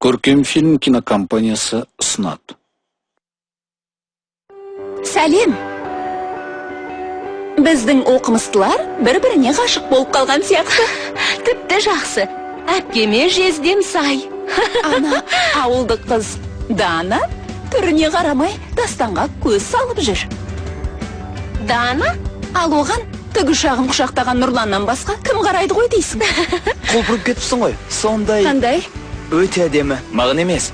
Көркем фильм кинокомпаниясы ұсынады. Сәлем. Біздің оқымыстылар бір-біріне ғашық болып қалған сияқты. Тіпті жақсы. Әпкеме жездем сай. Ана ауылдық қыз Дана түріне қарамай Дастанға көз салып жүр. Дана? Ал оған түгі шағын құшақтаған Нұрланнан басқа кім қарайды ғой дейсің? Құлпырып кетіпсің ғой. Сондай. Қандай? Өте әдемі. Маған емес.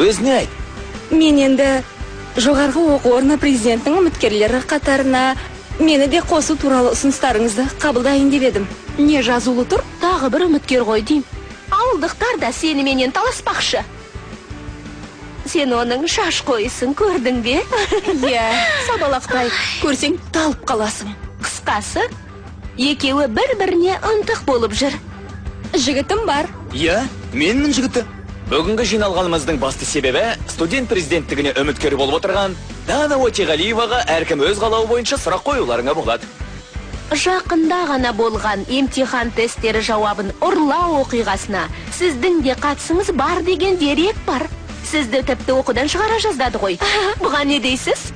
Өзіне айт. Мен енді жоғарғы оқу орны президенттің үміткерлері қатарына мені де қосу туралы ұсыныстарыңызды қабылдайын деп едім. Не жазулы тұр? Тағы бір үміткер ғой дейм. Ауылдықтар да сені менен таласпақшы. Сен оның шаш қойысын көрдің бе? Иә, сабалақтай. Көрсең талып қаласың. Қысқасы, екеуі бір-біріне ынтық болып жүр. Жігітім бар. Иә, менің жігіті. Бүгінгі жиналғанымыздың басты себебі студент президенттігіне үміткер болып отырған Дана Өтеғалиеваға әркім өз қалауы бойынша сұрақ қоюларыңа болады. Жақында ғана болған емтихан тесттері жауабын ұрлау оқиғасына сіздің де қатысыңыз бар деген дерек бар. Сізді тіпті оқудан шығара жаздады ғой. Бұған не дейсіз?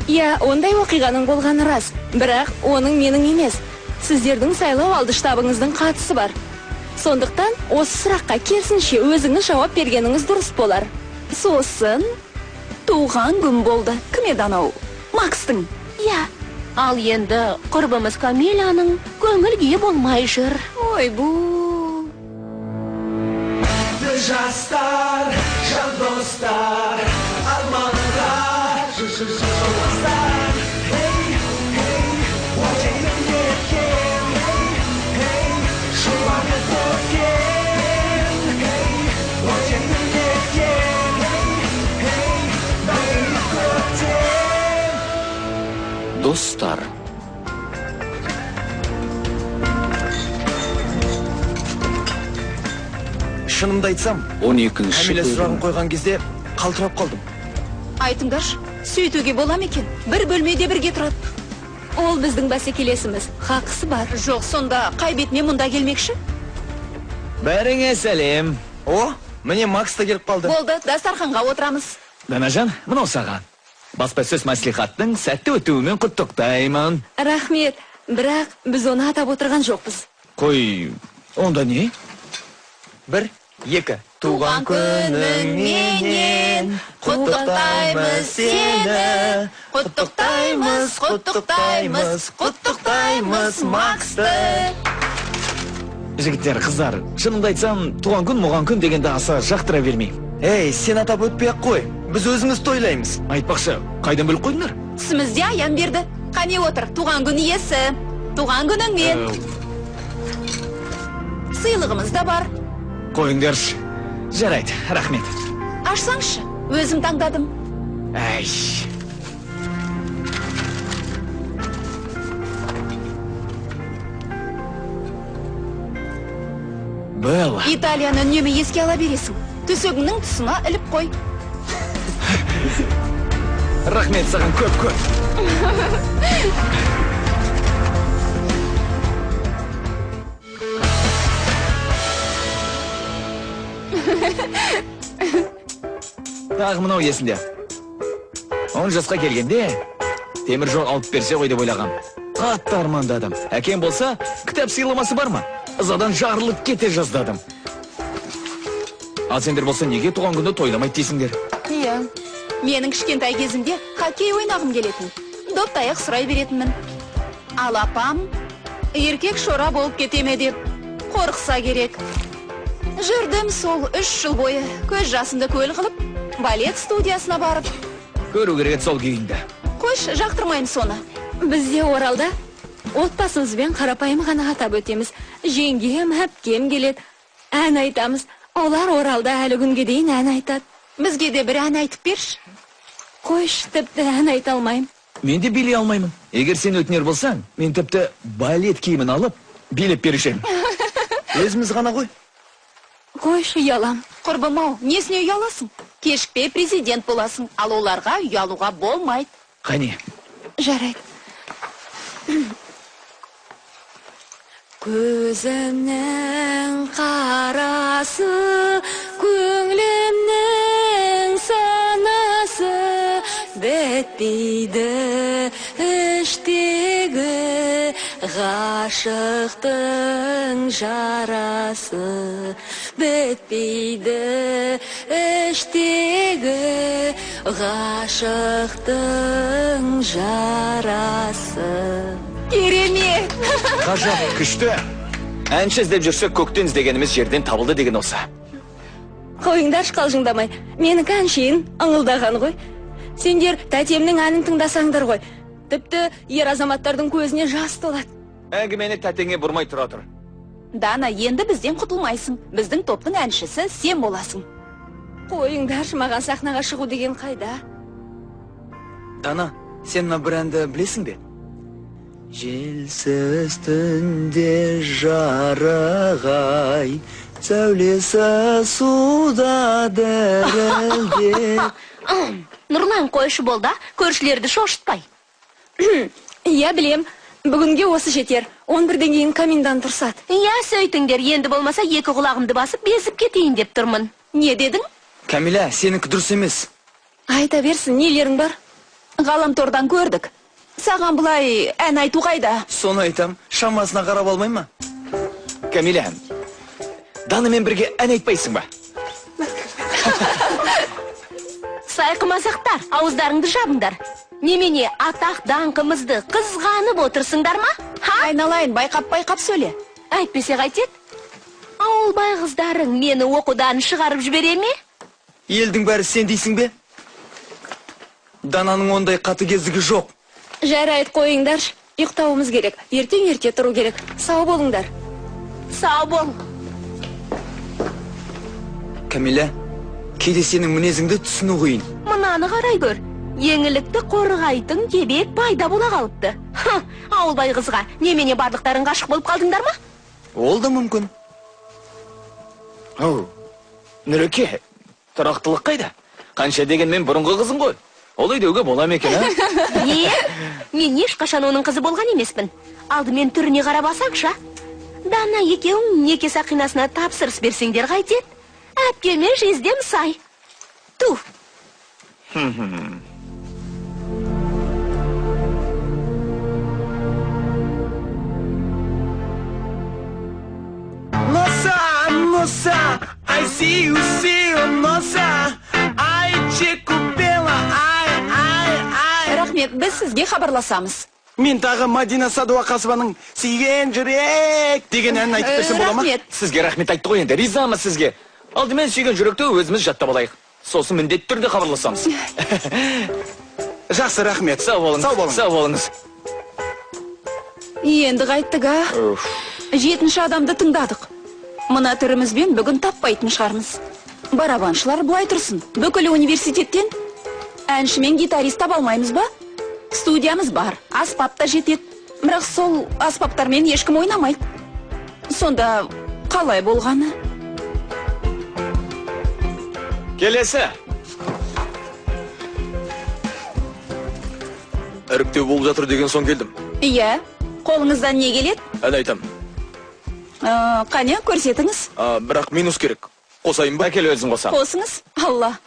Иә, ондай оқиғаның болғаны рас. Бірақ оның менің емес. Сіздердің сайлау алды штабыңыздың қатысы бар. Сондықтан осы сұраққа керісінше өзіңіз жауап бергеніңіз дұрыс болар. Сосын туған күн болды. Кім еді анау? Макстың. Иә. Ал енді құрбымыз Камиляның көңіл күйі болмай жүр. Ой, бұ. Жастар, жан достар, арманға жолдастар. Hey, hey, уәденің еткен. Hey, hey, шуағын көткен. Hey, уәденің еткен. Hey, hey, мәңгілік көткен. Достар. Шынымды айтсам, 12-ші Камиля сұрағын бөлім. қойған кезде қалтырап қалдым. Айтыңдаршы, сөйтуге бола ма екен? Бір бөлмеде бірге тұрады. Ол біздің бәсекелесіміз. Хақысы бар. Жоқ, сонда қай бетіме мұнда келмекші? Бәріңе сәлем. О, міне Макс та келіп қалды. Болды, дастарханға отырамыз. Данажан, мынау саған. Баспасөз мәслихаттың сәтті өтуімен құттықтаймын. Рахмет, бірақ біз оны атап отырған жоқпыз. Қой, онда не? 1, 2. Туған күніңменен құттықтаймыз сені. Құттықтаймыз, құттықтаймыз, құттықтаймыз Максты. Жігіттер, қыздар, шынымды айтсам, туған күн, мұған күн дегенді аса жақтыра бермеймін. Ей, сен атап өтпей-ақ қой. Біз өзіміз тойлаймыз. Айтпақшы, қайдан біліп қойдыңдар? Түсімізде аян берді. Қане отыр, туған күн иесі. Туған күніңмен. Сыйлығымыз да бар. Қойыңдаршы. Жарайды, рахмет. Ашсаңшы, өзім таңдадым. Әй. Белла. Италияны үнемі еске ала бересің. Төсегіңнің тұсына іліп қой. Рахмет саған көп-көп. Тағы мынау есінде. 10 жасқа келгенде темір жол алып берсе ғой деп ойлағам. Қатты армандадым. Әкем болса, кітап сыйламасы бар ма? Ызадан жарылып кете жаздадым. Ал сендер болса неге туған күнді тойламайды дейсіңдер? Иә. Менің кішкентай кезімде хоккей ойнағым келетін. Доп таяқ сұрай беретінмін. Ал апам еркек шора болып кетеме деп қорықса керек. Жүрдім сол 3 жыл бойы көз жасымды көл қылып, балет студиясына барып. Көру керек сол күйінде. Қойш, жақтырмайым соны. Бізде Оралда отбасымызбен қарапайым ғана атап өтеміз. Жеңгем, әпкем келеді, ән айтамыз. Олар Оралда әлі күнге дейін ән айтады. Бізге де бір ән айтып берші. Қойш, тіпті ән айта алмайым. Мен де билей алмаймын. Егер сен өтінер болсаң, мен тіпті балет киімін алып, билеп берішем. Өзіміз ғана ғой. Қойш, ұялам. Құрбым-ау, несіне ұяласың? Кешікпей президент боласың, ал оларға ұялуға болмайды. Қане? Жарайды. Көзімнің қарасы көңілім бітпейді іштегі ғашықтың жарасы, бітпейді іштегі ғашықтың жарасы. Керемет! Ғажап, күшті. Әнші іздеп жүрсек, көктен іздегеніміз жерден табылды деген осы. Қойыңдаршы қалжыңдамай, менікі әншейін ыңылдаған ғой. Сендер тәтемнің әнін тыңдасаңдар ғой. Тіпті ер азаматтардың көзіне жас толады. Әңгімені тәтеңе бұрмай тұра тұр. Дана, енді бізден құтылмайсың. Біздің топтың әншісі сен боласың. Қойыңдаршы, маған сахнаға шығу деген қайда? Дана, сен мына бір әнді білесің бе? Желсіз түнде жарығай, сәулесі суда дірілдеп. Нұрлан, қойшы бол да, көршілерді шошытпай. Иә, білем. Бүгінге осы жетер. 11-ден кейін комендант тұрсат. Иә, сөйтіңдер, енді болмаса екі құлағымды басып безіп кетейін деп тұрмын. Не дедің? Кәмилә, сенікі дұрыс емес. Айта берсін, нелерің бар? Ғаламтордан көрдік. Саған бұлай ән айту қайда? Соны айтам, шамасына қарап алмай ма? Кәмилә, Данамен бірге ән айтпайсың ба? Сайқымазақтар, ауыздарыңды жабыңдар. Немене атақ даңқымызды қызғанып отырсыңдар ма? Айналайын, байқап сөйле. Әйтпесе қайтет? Ауыл бай қыздарың мені оқудан шығарып жібере ме? Елдің бәрі сен дейсің бе? Дананың ондай қатыгездігі жоқ. Жарайды, қойыңдаршы. Ұйықтауымыз керек. Ертең ерте тұру керек. Сау болыңдар. Сау бол. Кәмилә, кейде сенің мінезіңді түсіну қиын. Мынаны қарай көр. Еңілікті қорғайтын кебек пайда бола қалыпты. Ауыл бай қызға немене барлықтарын ғашық болып қалдыңдар ма? Ол да мүмкін. Нүреке, тұрақтылық қайда? Қанша дегенмен бұрынғы қызың ғой. Олай деуге бола ма екен, а? Мен ешқашан оның қызы болған емеспін. Алдымен түріне қарап алсаңша. Дана екеуің неке сақинасына тапсырыс берсеңдер қайтет? Әпкеме жездем сай. Ту. Nossa, I see you, nossa, ай, чеку бела, ай. Рахмет, біз сізге хабарласамыз. Мен тағы Мадина Садуақасованың «Сүйген жүрек» деген әнін айтып берсем бола ма? Рахмет. Сізге рахмет айтты ғой енді, ризамыз сізге. Алдымен сүйген жүректі өзіміз жаттап алайық. Сосын міндетті түрде хабарласамыз. Жақсы, рахмет. Сау болыңыз. Сау болыңыз. Енді қайттық, а? 7-ші адамды тыңдадық. Мына түрімізбен бүгін таппайтын шығармыз. Барабаншылар бұлай тұрсын. Бүкіл университеттен әнші мен гитарист таба алмаймыз ба? Студиямыз бар, аспап та жетеді. Бірақ сол аспаптармен ешкім ойнамайды. Сонда қалай болғаны? Келесі. Іріктеу болып жатыр деген соң келдім. Иә, қолыңыздан не келеді? Ән айтам. Қане, көрсетіңіз. Бірақ минус керек. Қосайын ба? Әкел өзің қосам. Қосыңыз, Алла.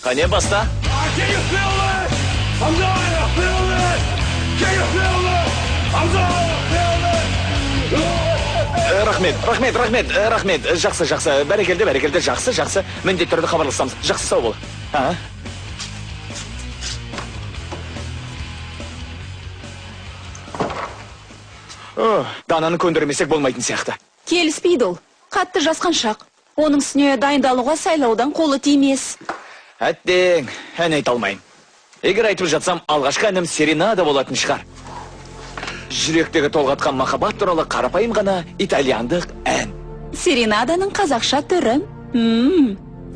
Қане, баста. Can you feel it? I'm gonna feel it. Can you feel it? I'm gonna feel it. Рахмет. Жақсы. Бәрекелді. Жақсы. Міндетті түрде хабарласамыз. Жақсы, сау бол. Дананы көндірмесек болмайтын сияқты. Келіспейді ол. Қатты жасқан шақ. Оның үстіне дайындалуға сайлаудан қолы тимес. Әттең, ән айта алмайым. Егер айтып жатсам, алғашқы әнім серенада болатын шығар. Жүректегі толғатқан махаббат туралы қарапайым ғана итальяндық ән. Серенаданың қазақша түрі.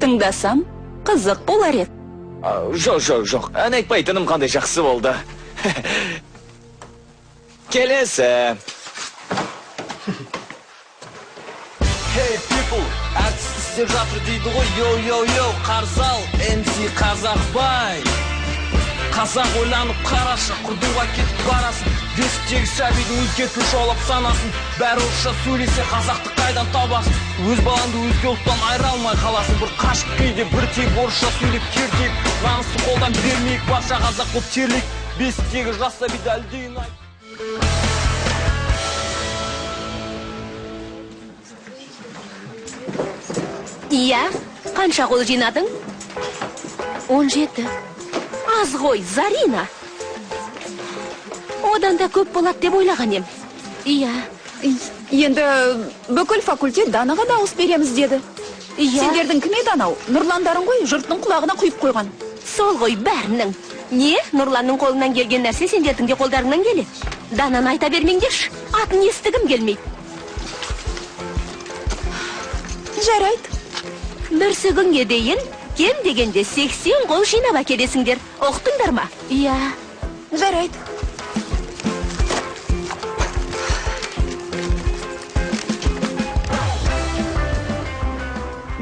Тыңдасам, қызық болар еді. Жоқ. Ән айтпайтыным қандай жақсы болды. Келесі. Hey people, әртіс істеп жатыр дейді ғой, йо, қарзал, MC Қазақбай. Қазақ ойланып қарашы, құрдымға кетіп барасың. Бесіктегі сәбидің өзгертпей жаулап санасын. Бәрі орысша сөйлесе қазақты қайдан табасың? Өз балаңды өзге ұлттан айыра алмай қаласың. Бір қашық кейде бір тек орысша сөйлеп кертейік. Намысты қолдан бермейік, барша қазақ болып терлейік. Бесіктегі жас сәбиді әлдейін айт. Иә, қанша қол жинадың? 17. Аз ғой, Зарина. Одан да көп болады деп ойлаған ем. Иә. Енді бүкіл факультет Данаға дауыс береміз деді. Иә. Сендердің кім еді анау? Нұрландарың ғой, жұрттың құлағына құйып қойған. Сол ғой бәрінің. Не? Нұрланның қолынан келген нәрсе сендердің де қолдарыңнан келеді. Дананы айта бермеңдерші. Атын естігім келмейді. Жарайды. Бірсі күнге дейін кем дегенде 80 қол жинап әкелесіңдер. Оқтыңдар ма? Иә. Жарайды.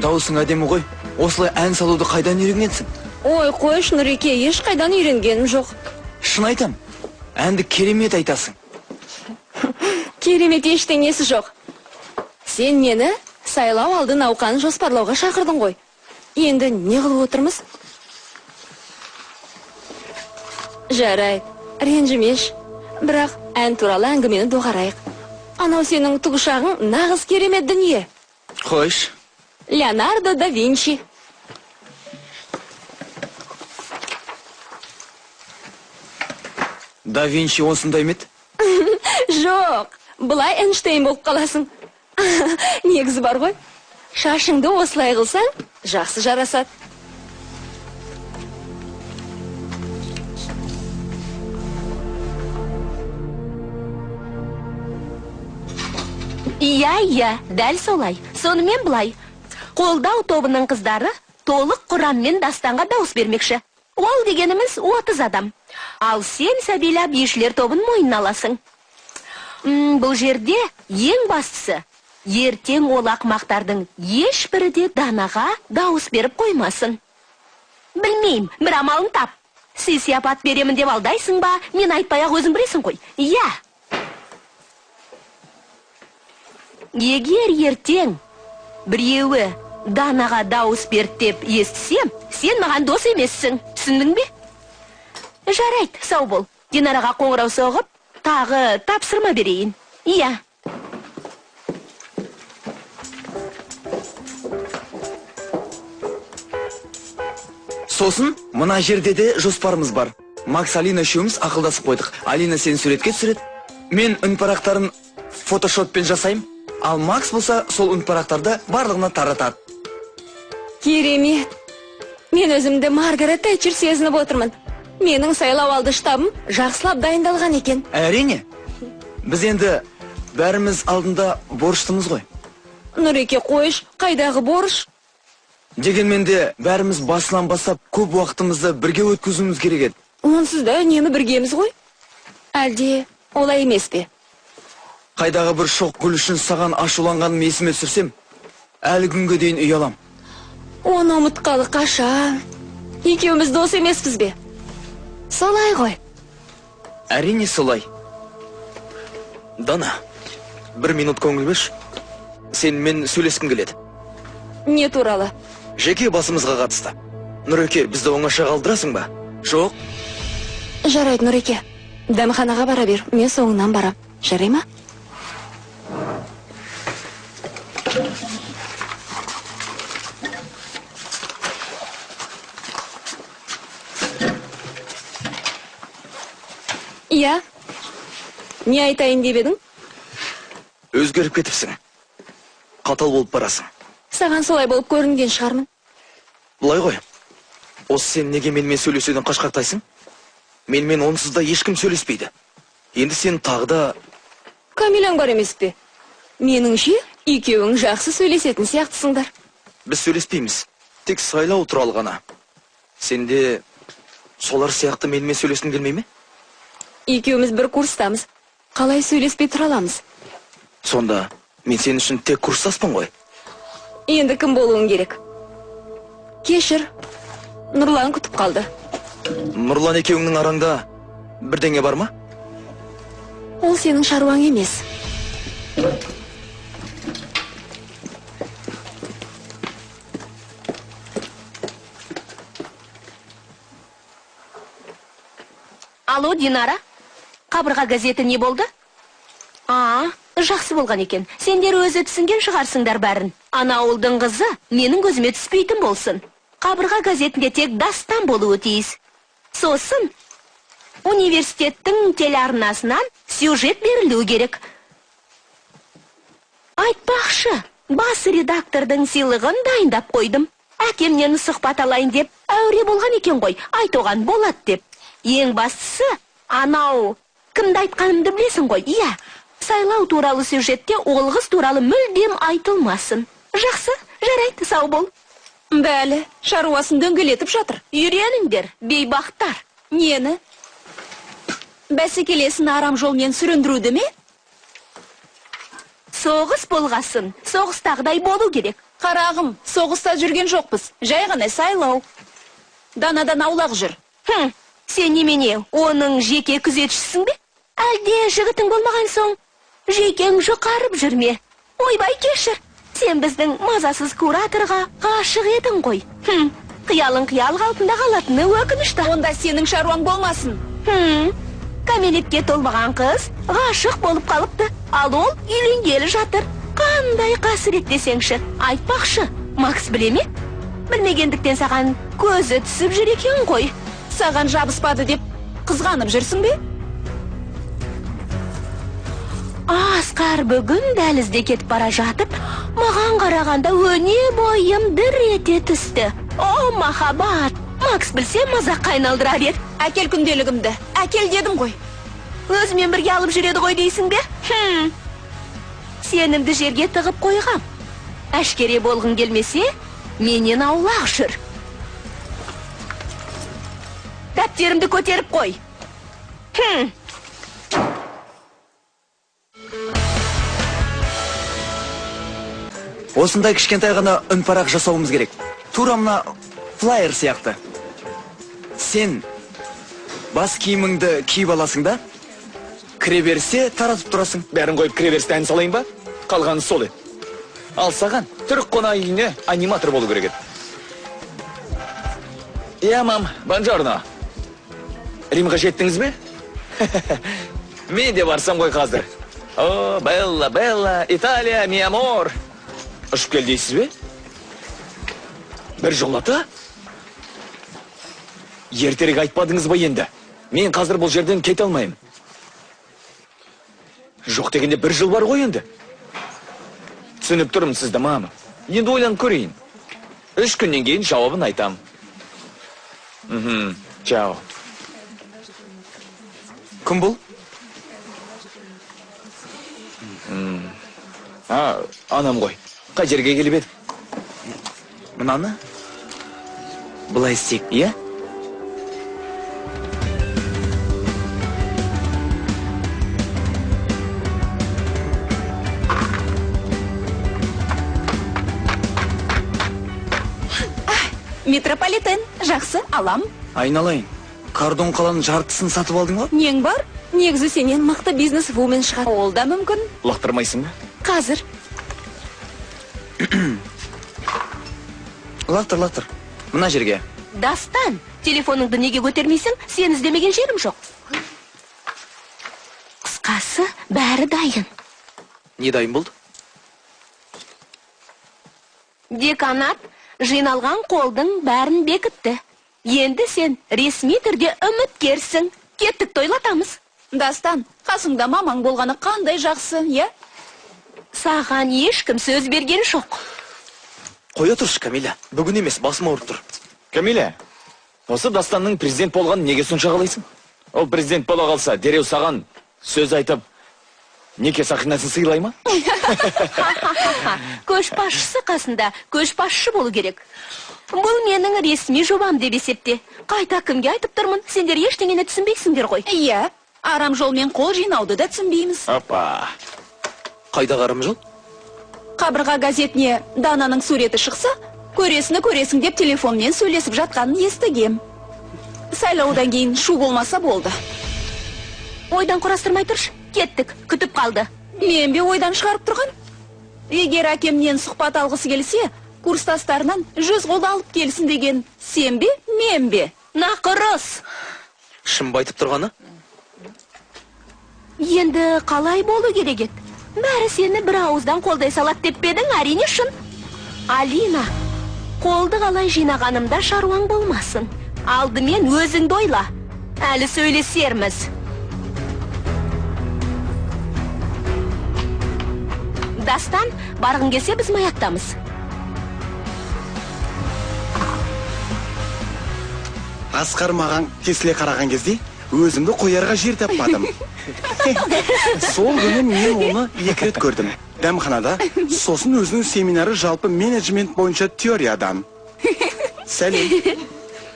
Дауысың әдемі ғой. Осылай ән салуды қайдан үйренгенсің? Ой, қойш, Нұреке, ешқайдан үйренгенім жоқ. Шын айтам, әнді керемет айтасың. Керемет ештеңесі жоқ. Сен мені сайлау алды науқанын жоспарлауға шақырдың ғой. Енді не қылып отырмыз? Жарайды, ренжімеш. Бірақ ән туралы әңгімені доғарайық. Анау сенің тұғышағың нағыз керемет дүние. Қойш. Леонардо да Винчи. Да Винчи осындай мет? Жоқ, бұлай Эйнштейн болып қаласың. Негізі бар ғой. Шашыңды осылай қылсаң, жақсы жарасады. Иә, дәл солай. Сонымен бұлай. Қолдау тобының қыздары толық құраммен Дастанға дауыс бермекші. Ол дегеніміз 30 адам. Ал сен Сәбила бишілер тобын мойнына аласың. Бұл жерде ең бастысы, ертең ол ақмақтардың ешбірі де Данаға дауыс беріп қоймасын. Білмеймін, бір амалын тап. Сый-сияпат беремін деп алдайсың ба, мен айтпай-ақ өзің білесің ғой. Иә. Егер ертең біреуі Данаға дауыс берді деп естісем, сен маған дос емессің, түсіндің бе? Жарайды, сау бол. Динараға қоңырау соғып, тағы тапсырма берейін. Иә. Сосын, мына жерде де жоспарымыз бар. Макс, Алина үшеуміз ақылдасып қойдық. Алина сені суретке түсіреді. Мен үнпарақтарын фотошоппен жасаймын. Ал Макс болса, сол үнпарақтарды барлығына таратады. Керемет. Мен өзімді Маргарет Тэтчер сезініп отырмын. Менің сайлау алды штабым жақсылап дайындалған екен. Әрине. Біз енді бәріміз алдында борыштымыз ғой. Нұреке, қойш, қайдағы борыш? Дегенмен де бәріміз басынан бастап көп уақытымызды бірге өткізуіміз керек еді. Онсыз да үнемі біргеміз ғой? Әлде олай емес пе? Қайдағы бір шоқ гүл үшін саған ашуланғаным есіме түсірсем, әлі күнге дейін ұялам. Оны ұмытқалы қашан? Екеуміз дос емеспіз бе? Солай ғой. Әрине солай. Дана, 1 минут көңіл бер. Сенімен сөйлескім келеді. Не туралы? Жеке басымызға қатысты. Нұреке, бізді оңаша қалдырасың ба? Жоқ. Жарайды, Нұреке. Дәмханаға бара бер, мен соңынан барам. Жарай ма? Иә. Не айтайын деп едің? Өзгеріп кетіпсің. Қатал болып барасың. Саған солай болып көрінген шығармын. Бұлай ғой. Осы сен неге менімен сөйлесуден қашқақтайсың? Менімен онсыз да ешкім сөйлеспейді. Енді сен тағы да... Камиляң бар емес пе? Меніңше, екеуің жақсы сөйлесетін сияқтысыңдар. Біз сөйлеспейміз. Тек сайлау туралы ғана. Сенде солар сияқты менімен сөйлескің келмей ме? Екеуіміз бір курстамыз. Қалай сөйлеспей тұра аламыз? Сонда мен сен үшін тек курстаспын ғой. Енді кім болуың керек? Кешір. Нұрлан күтіп қалды. Нұрлан екеуіңнің араңда бірдеңе бар ма? Ол сенің шаруаң емес. Алло, Динара. Қабырға газеті не болды? Жақсы болған екен. Сендер өзі түсінген шығарсыңдар бәрін. Ана ауылдың қызы менің көзіме түспейтін болсын. Қабырға газетінде тек дастан болуы тиіс. Сосын университеттің телеарнасынан сюжет берілуі керек. Айтпақшы, бас редактордың сыйлығын дайындап қойдым. Әкемнен сұхбат алайын деп, әуре болған екен ғой, айтуған болады деп. Ең бастысы, анау, кімді айтқанымды білесің ғой, иә. Сайлау туралы сюжетте ол қыз туралы мүлдем айтылмасын. Жақсы, жарайды, сау бол. Бәлі, шаруасын дөңгелетіп жатыр. Үйреніңдер, бейбақтар. Нені? Бәсекелесін арам жолмен сүріндіруді ме? Соғыс болғасын, соғыстағыдай болу керек. Қарағым, соғыста жүрген жоқпыз. Жай ғана сайлау. Данадан аулақ жүр. Сен немене, оның жеке күзетшісің бе? Әлде жігітің болмаған соң, жекең жұқарып жүрме. Ойбай, кешір. Сен біздің мазасыз кураторға ғашық едің ғой. Қиялың қиял қалпында қалатыны өкінішті. Онда сенің шаруаң болмасын. Кәмелетке толмаған қыз ғашық болып қалыпты. Ал ол үйленгелі жатыр. Қандай қасірет десеңші. Айтпақшы, Макс біле ме? Білмегендіктен саған көзі түсіп жүр екен ғой. Саған жабыспады деп қызғанып жүрсің бе? Асқар бүгін дәлізде кетіп бара жатып, маған қарағанда өне бойым дір ете түсті. О, махаббат! Макс білсе мазақ қайналдырар еді. Әкел күнделігімді. Әкел дедім ғой. Өзімен бірге алып жүреді ғой дейсің бе? Сенімді жерге тығып қойғам. Әшкере болғың келмесе, менен аулақ жүр. Дәптерімді көтеріп қой. Осындай кішкентай ғана үнпарақ жасауымыз керек. Тура мына флайер сияқты. Сен бас киіміңді киіп аласың да, кіре берсе таратып тұрасың. Бәрін қойып кіре берісті ән салайын ба? Қалғаны сол еді. Ал саған түрік қонақ үйіне аниматор болу керек еді. Иә, мам, бонжорно. Римға жеттіңіз бе? Мен де барсам ғой қазір. О, белла, белла, Италия, ми амор. Ұшып кел дейсіз бе? Бір жолата? Ертерек айтпадыңыз ба енді? Мен қазір бұл жерден кете алмайым. Жоқ дегенде бір жыл бар ғой енді. Түсініп тұрмын сізді, мама. Енді ойланып көрейін. 3 күннен кейін жауабын айтам. Чао. Кім бұл? Анам ғой. Қай жерге келіп еді? Мынаны? Бұлай істейік, иә? Метрополитен, жақсы, алам. Айналайын, Кардон қаланың жартысын сатып алдың ба? Нең бар? Негізі сенен мықты бизнес-вумен шығады. Ол да мүмкін. Лақтырмайсың ба? Қазір. Лақтыр. Мына жерге. Дастан, телефоныңды неге көтермейсің? Сен іздемеген жерім жоқ. Қысқасы, бәрі дайын. Не дайын болды? Деканат жиналған қолдың бәрін бекітті. Енді сен ресми түрде үміткерсің. Кеттік тойлатамыз. Дастан, қасыңда мамаң болғаны қандай жақсы, е? Саған ешкім сөз берген жоқ. Қоя тұршы, Камиля. Бүгін емес, басым ауырып тұр. Камиля, осы Дастанның президент болғанын неге сонша қалайсың? Ол президент бола қалса, дереу саған сөз айтып, неке сақинасын сыйлай ма? Көшбасшысы қасында көшбасшы болу керек. Бұл менің ресми жобам деп есепте. Қайта кімге айтып тұрмын? Сендер ештеңені түсінбейсіңдер ғой. Иә, арам жолмен қол жинауды да түсінбейміз. Опа. Қайда қарым жол? Қабырға газетіне Дананың суреті шықса, көресің деп телефонмен сөйлесіп жатқанын естігем. сайлаудан кейін шу болмаса болды. Ойдан құрастырмай тұрш. Кеттік, күтіп қалды. Мен бе ойдан шығарып тұрған? Егер әкемнен сұхбат алғысы келсе, курстастарынан 100 қолды алып келсін деген. Сен бе, мен бе? Нақырыс. Шын байтып тұрғаны? Енді қалай болу керек еді? Бәрі сені бір ауыздан қолдай салат деп бедің, әрине шын. Алина, қолды қалай жинағанымда шаруаң болмасын. Алдымен өзіңді ойла. Әлі сөйлесерміз. Дастан, барғың келсе біз маяқтамыз. Асқар маған тесіле қараған кезде өзімді қоярға жер таппадым. Сол күні мен оны 2 рет көрдім. Дәмханада, сосын өзінің семинары жалпы менеджмент бойынша теориядан. Сәлем.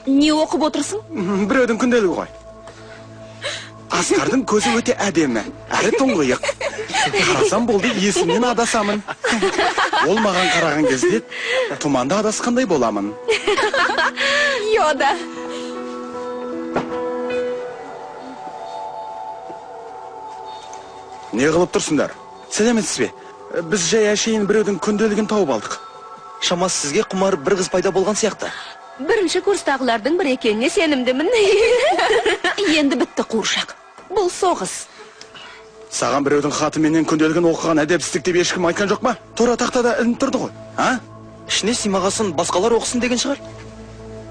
Не оқып отырсың? Біреудің күнделігі ғой. Асқардың көзі өте әдемі, әрі тұңғиық. Қарасам болды, есімнен адасамын. Ол маған қараған кезде тұманда адасқандай боламын. Йода. Не қылып тұрсыңдар? Сәлеметсіз бе? Біз жай әшейін біреудің күнделігін тауып алдық. Шамас сізге құмар бір қыз пайда болған сияқты. Бірінші курстағылардың бір екеніне сенімдімін. Енді бітті қуыршақ. Бұл соғыс. Саған біреудің хатыменен күнделігін оқыған әдепсіздік деп ешкім айтқан жоқ ма? Тура тақтада ілініп тұрды ғой. А? Ішіне симағасын басқалар оқысын деген шығар.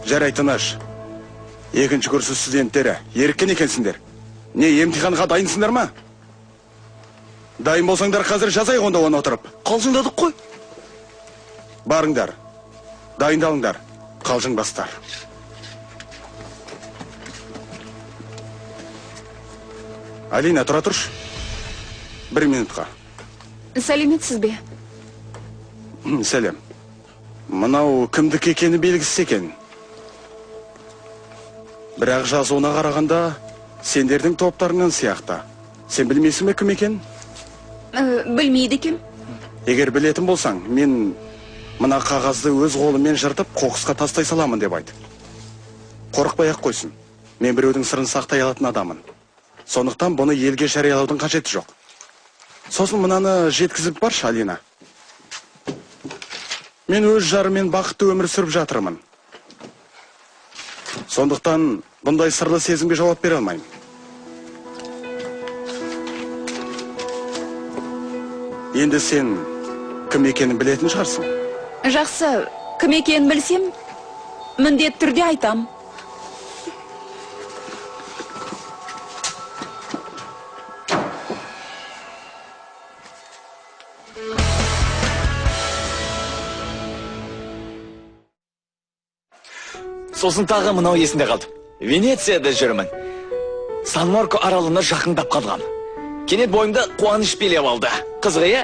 Жарай, тыныш. Екінші курс студенттері, еріккен екенсіңдер. Не, емтиханға дайынсыңдар ма? Дайын болсаңдар қазір жазайық онда оны отырып. Қалжыңдадық қой. Барыңдар. Дайындалыңдар. Қалжыңбастар. Алина, тұра тұрш. 1 минутқа. Сәлеметсіз бе? Сәлем. Мынау кімдік екені белгісіз екен. Бірақ жазуына қарағанда сендердің топтарынан сияқты. Сен білмейсің бе кім екен? Білмейді екем. Егер білетін болсаң, мен мына қағазды өз қолыммен жыртып қоқысқа тастай саламын деп айт. Қорықпай-ақ қойсын. Мен біреудің сырын сақтай алатын адамын. Сондықтан бұны елге жариялаудың қажеті жоқ. Сосын мынаны жеткізіп баршы, Алина. Мен өз жарымен бақытты өмір сүріп жатырмын. Сондықтан бұндай сырлы сезімге жауап бере алмаймын. Енді сен кім екенін білетін шығарсың? Жақсы, кім екенін білсем, міндетті түрде айтам. Сосын тағы мынау есінде қалды. Венецияда жүрмін. Сан-Марко аралына жақындап қалғам. Кенет бойымда қуаныш билеп алды. Қызығы, е?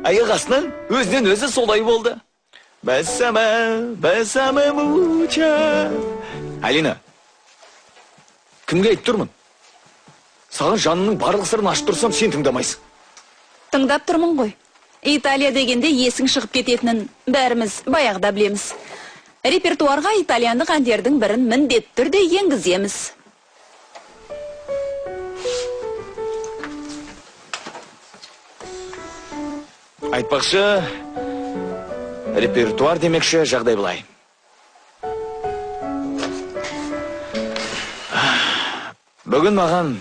Аяқ астынан өзінен өзі солай болды. Бәсәмә муча. Алина, кімге айтып тұрмын? Саған жанының барлық сырын ашып тұрсам, сен тыңдамайсың. Тыңдап тұрмын ғой. Италия дегенде есің шығып кететінін бәріміз баяғыда білеміз. Репертуарға итальяндық әндердің бірін міндетті түрде енгіземіз. Айтпақшы, репертуар демекші жағдай былай. Бүгін маған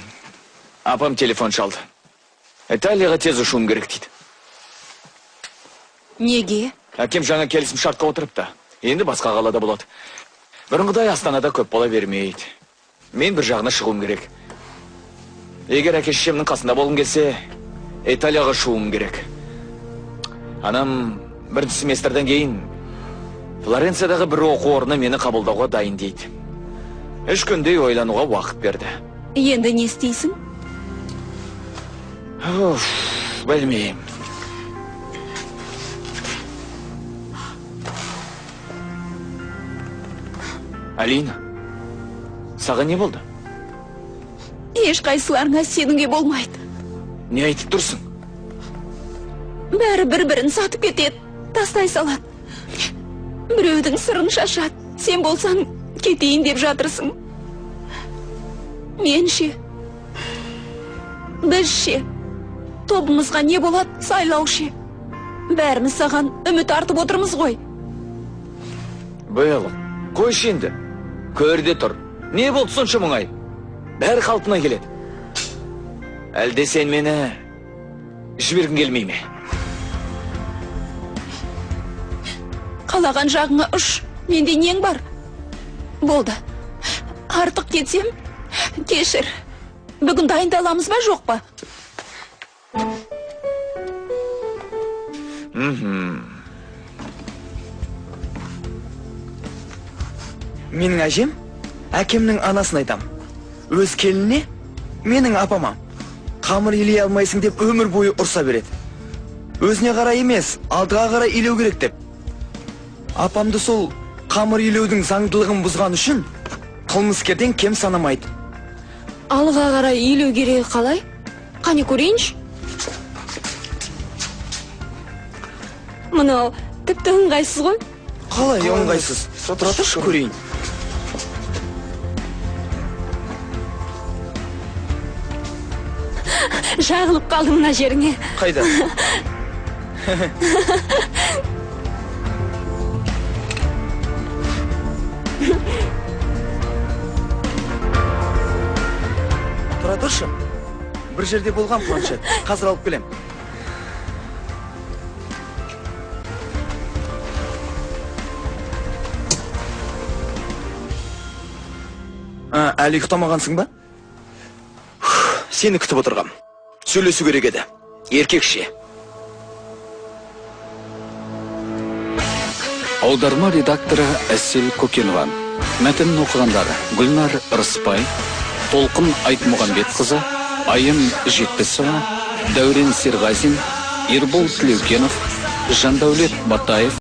апам телефон шалды. Италияға тез ұшуым керек дейді. Неге? Әкем жаңа келісім шартқа отырыпты. Енді басқа қалада болады. Бұрынғыдай Астанада көп бола бермейді. Мен бір жағына шығуым керек. Егер әке-шешемнің қасында болғым келсе, Италияға ұшуым керек. Анам бірінші семестрден кейін Флоренциядағы бір оқу орны мені қабылдауға дайын дейді. 3 күндей ойлануға уақыт берді. Енді не істейсің? Білмеймін. Алина, саған не болды? Еш қайсыларыңа сенуге болмайды. Не айтып тұрсың? Бәрі бір-бірін сатып кетеді, тастай салады. Біреудің сырын шашады, сен болсаң кетейін деп жатырсың. Мен ше? Біз ше? Тобымызға не болады сайлау ше? Бәріміз саған үміт артып отырмыз ғой. Бұл, қойшы енді. Көрде тұр. Не болды сонша мұңай? Бәрі қалпына келеді. Әлде сен мені жібергің келмей ме? Қалаған жағыңа ұш, менде нең бар? Болды. Артық кетсем, кешір. Бүгін дайындаламыз ба, жоқ па? Менің әжем, әкемнің анасын айтам. Өз келіне, менің апама. Қамыр илей алмайсың деп өмір бойы ұрса береді. Өзіне қарай емес, алдыға қарай илеу керек деп. Апамды сол қамыр илеудің заңдылығын бұзған үшін қылмыскерден кем санамайды. Алға қарай илеу керек қалай? Қане көрейінші? Мынау тіпті ыңғайсыз ғой? Қалай ыңғайсыз? Тұра тұршы көрейін. Жағылып қалды мына жеріңе. Қайда? Тұра тұршы. Бір жерде болған планшет. Қазір алып келем. Әлі ұйықтамағансың ба? Сені күтіп отырғам. Сөйлесу керек еді. Еркекше. Аударма редакторы Әсел Көкенова. Мәтін оқығандары Гүлнар Рыспай, Толқын Айтмұғамбетқызы, Айым Жетпісова, Дәурен Серғазин, Ербол Тілеукенов, Жандәулет Батаев,